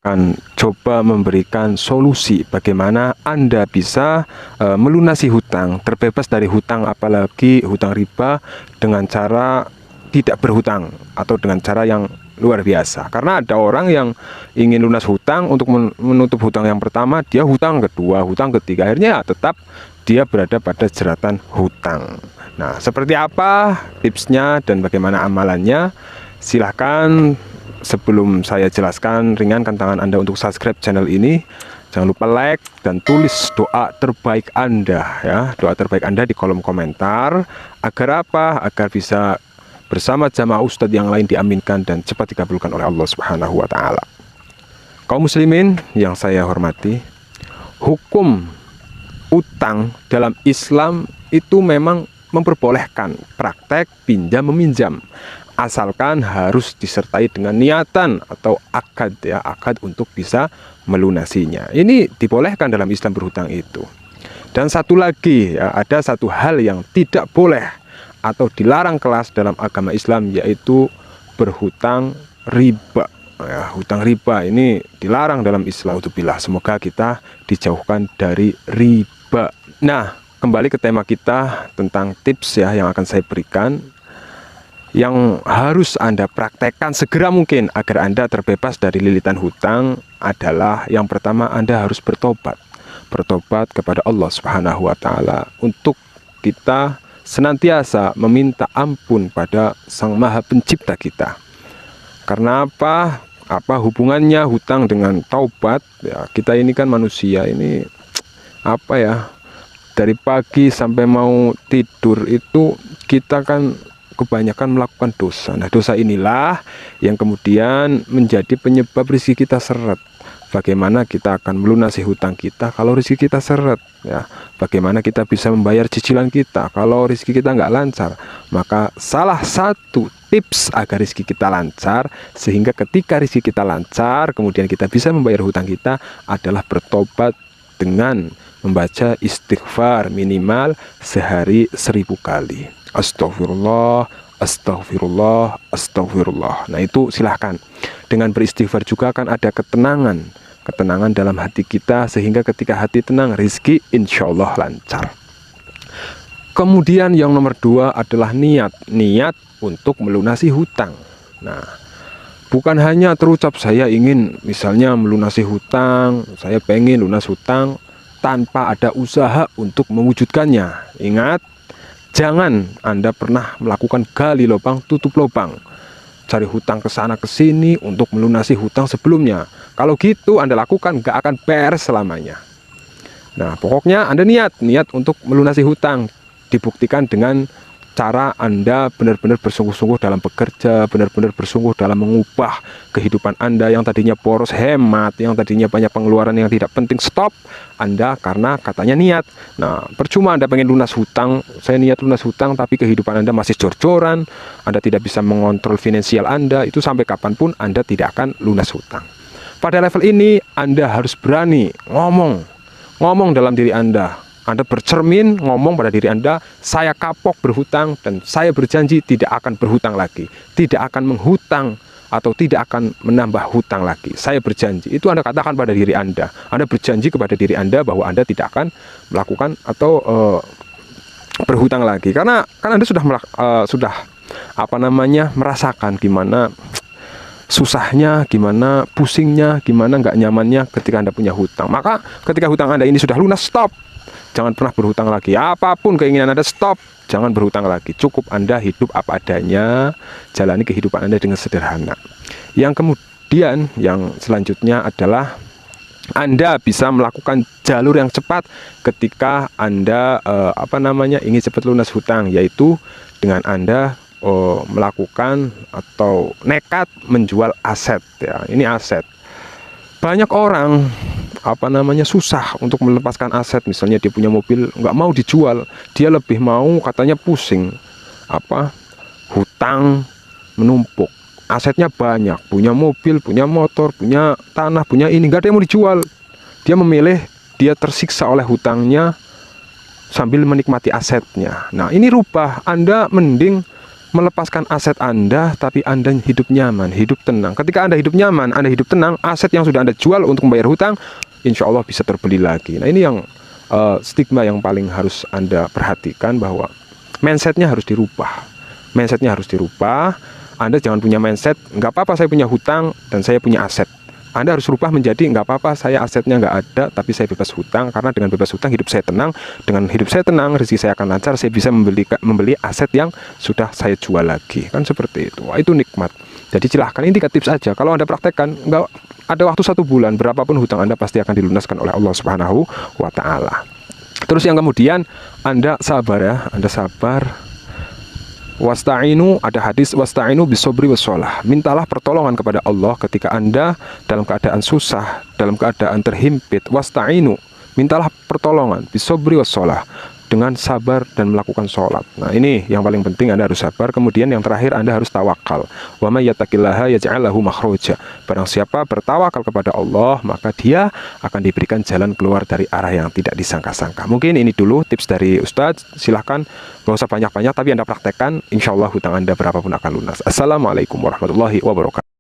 akan coba memberikan solusi bagaimana Anda bisa melunasi hutang, terbebas dari hutang, apalagi hutang riba, dengan cara tidak berhutang atau dengan cara yang luar biasa. Karena ada orang yang ingin lunas hutang, untuk menutup hutang yang pertama, dia hutang kedua, hutang ketiga, akhirnya tetap dia berada pada jeratan hutang. Nah, seperti apa tipsnya dan bagaimana amalannya? Silahkan, sebelum saya jelaskan, ringankan tangan Anda untuk subscribe channel ini. Jangan lupa like dan tulis doa terbaik Anda, ya, doa terbaik Anda di kolom komentar. Agar apa? Agar bisa bersama jamaah ustadz yang lain diaminkan dan cepat dikabulkan oleh Allah Subhanahu wa Ta'ala. Kaum muslimin yang saya hormati, hukum utang dalam Islam itu memang memperbolehkan praktek pinjam meminjam, asalkan harus disertai dengan niatan atau akad, ya, akad untuk bisa melunasinya. Ini dibolehkan dalam Islam berhutang itu. Dan satu lagi, ya, ada satu hal yang tidak boleh atau dilarang kelas dalam agama Islam, yaitu berhutang riba. Ya, hutang riba ini dilarang dalam Islam. Alhamdulillah, semoga kita dijauhkan dari riba. Nah, kembali ke tema kita tentang tips, ya, yang akan saya berikan, yang harus Anda praktekkan segera mungkin agar Anda terbebas dari lilitan hutang adalah, yang pertama, Anda harus bertobat. Bertobat kepada Allah Subhanahu wa Ta'ala, untuk kita senantiasa meminta ampun pada Sang Maha Pencipta kita. Karena apa? Apa hubungannya hutang dengan taubat? Ya, kita ini kan manusia, ini apa ya? Dari pagi sampai mau tidur itu kita kan kebanyakan melakukan dosa. Nah, dosa inilah yang kemudian menjadi penyebab rezeki kita seret. Bagaimana kita akan melunasi hutang kita kalau rezeki kita seret, ya? Bagaimana kita bisa membayar cicilan kita kalau rezeki kita nggak lancar? Maka salah satu tips agar rezeki kita lancar, sehingga ketika rezeki kita lancar kemudian kita bisa membayar hutang kita, adalah bertobat dengan membaca istighfar minimal sehari 1000 kali. Astagfirullah, astagfirullah, astagfirullah. Nah, itu silahkan. Dengan beristighfar juga akan ada ketenangan dalam hati kita, sehingga ketika hati tenang, rezeki insya Allah lancar. Kemudian yang nomor 2 adalah niat untuk melunasi hutang. Nah, bukan hanya terucap saya ingin misalnya melunasi hutang, saya pengen lunas hutang, tanpa ada usaha untuk mewujudkannya. Ingat, jangan Anda pernah melakukan gali lubang tutup lubang, cari hutang ke sana ke sini untuk melunasi hutang sebelumnya. Kalau gitu Anda lakukan, gak akan beres selamanya. Nah, pokoknya Anda niat untuk melunasi hutang, dibuktikan dengan cara Anda benar-benar bersungguh-sungguh dalam bekerja, benar-benar bersungguh dalam mengubah kehidupan Anda yang tadinya boros hemat, yang tadinya banyak pengeluaran yang tidak penting, stop Anda karena katanya niat. Nah, percuma Anda pengen lunas hutang, saya niat lunas hutang, tapi kehidupan Anda masih jor-joran, Anda tidak bisa mengontrol finansial Anda, itu sampai kapanpun Anda tidak akan lunas hutang. Pada level ini Anda harus berani ngomong dalam diri Anda. Anda bercermin, ngomong pada diri Anda, saya kapok berhutang dan saya berjanji tidak akan berhutang lagi, tidak akan menghutang atau tidak akan menambah hutang lagi. Saya berjanji. Itu Anda katakan pada diri Anda. Anda berjanji kepada diri Anda bahwa Anda tidak akan melakukan atau berhutang lagi. Karena kan Anda sudah merasakan gimana susahnya, gimana pusingnya, gimana nggak nyamannya ketika Anda punya hutang. Maka ketika hutang Anda ini sudah lunas, stop. Jangan pernah berhutang lagi. Apapun keinginan Anda, stop. Jangan berhutang lagi. Cukup Anda hidup apa adanya, jalani kehidupan Anda dengan sederhana. Yang kemudian, yang selanjutnya adalah Anda bisa melakukan jalur yang cepat ketika Anda ingin cepat lunas hutang, yaitu dengan Anda melakukan atau nekat menjual aset, ya. Ini aset. Banyak orang susah untuk melepaskan aset. Misalnya dia punya mobil, nggak mau dijual, dia lebih mau katanya pusing hutang menumpuk, asetnya banyak, punya mobil, punya motor, punya tanah, punya ini, nggak ada yang mau dijual. Dia memilih, dia tersiksa oleh hutangnya sambil menikmati asetnya. Nah, ini rubah. Anda mending melepaskan aset Anda, tapi Anda hidup nyaman, hidup tenang. Ketika Anda hidup nyaman, Anda hidup tenang, aset yang sudah Anda jual untuk membayar hutang, insya Allah bisa terbeli lagi. Nah, ini yang stigma yang paling harus Anda perhatikan, bahwa mindsetnya harus dirubah. Mindsetnya harus dirubah. Anda jangan punya mindset, nggak apa-apa saya punya hutang dan saya punya aset. Anda harus rubah menjadi, nggak apa-apa saya asetnya nggak ada, tapi saya bebas hutang, karena dengan bebas hutang hidup saya tenang. Dengan hidup saya tenang, rezeki saya akan lancar, saya bisa membeli aset yang sudah saya jual lagi. Kan seperti itu. Wah, itu nikmat. Jadi silahkan, ini 3 tips aja. Kalau Anda praktekkan, nggak ada waktu 1 bulan, berapapun hutang Anda pasti akan dilunaskan oleh Allah Subhanahu wa Ta'ala. Terus yang kemudian, Anda sabar ya, Anda sabar. Wasta'inu, ada hadis wasta'inu bisobri wassalah. Mintalah pertolongan kepada Allah ketika Anda dalam keadaan susah, dalam keadaan terhimpit. Wasta'inu, mintalah pertolongan bisobri wassalah, dengan sabar dan melakukan sholat. Nah, ini yang paling penting, Anda harus sabar. Kemudian yang terakhir, Anda harus tawakal. Wa may yattaqillaha yaj'al lahu makhraja. Barang siapa bertawakal kepada Allah, maka dia akan diberikan jalan keluar dari arah yang tidak disangka-sangka. Mungkin ini dulu tips dari Ustadz. Silahkan, gak usah banyak-banyak, tapi Anda praktekkan, insya Allah hutang Anda berapapun akan lunas. Assalamualaikum warahmatullahi wabarakatuh.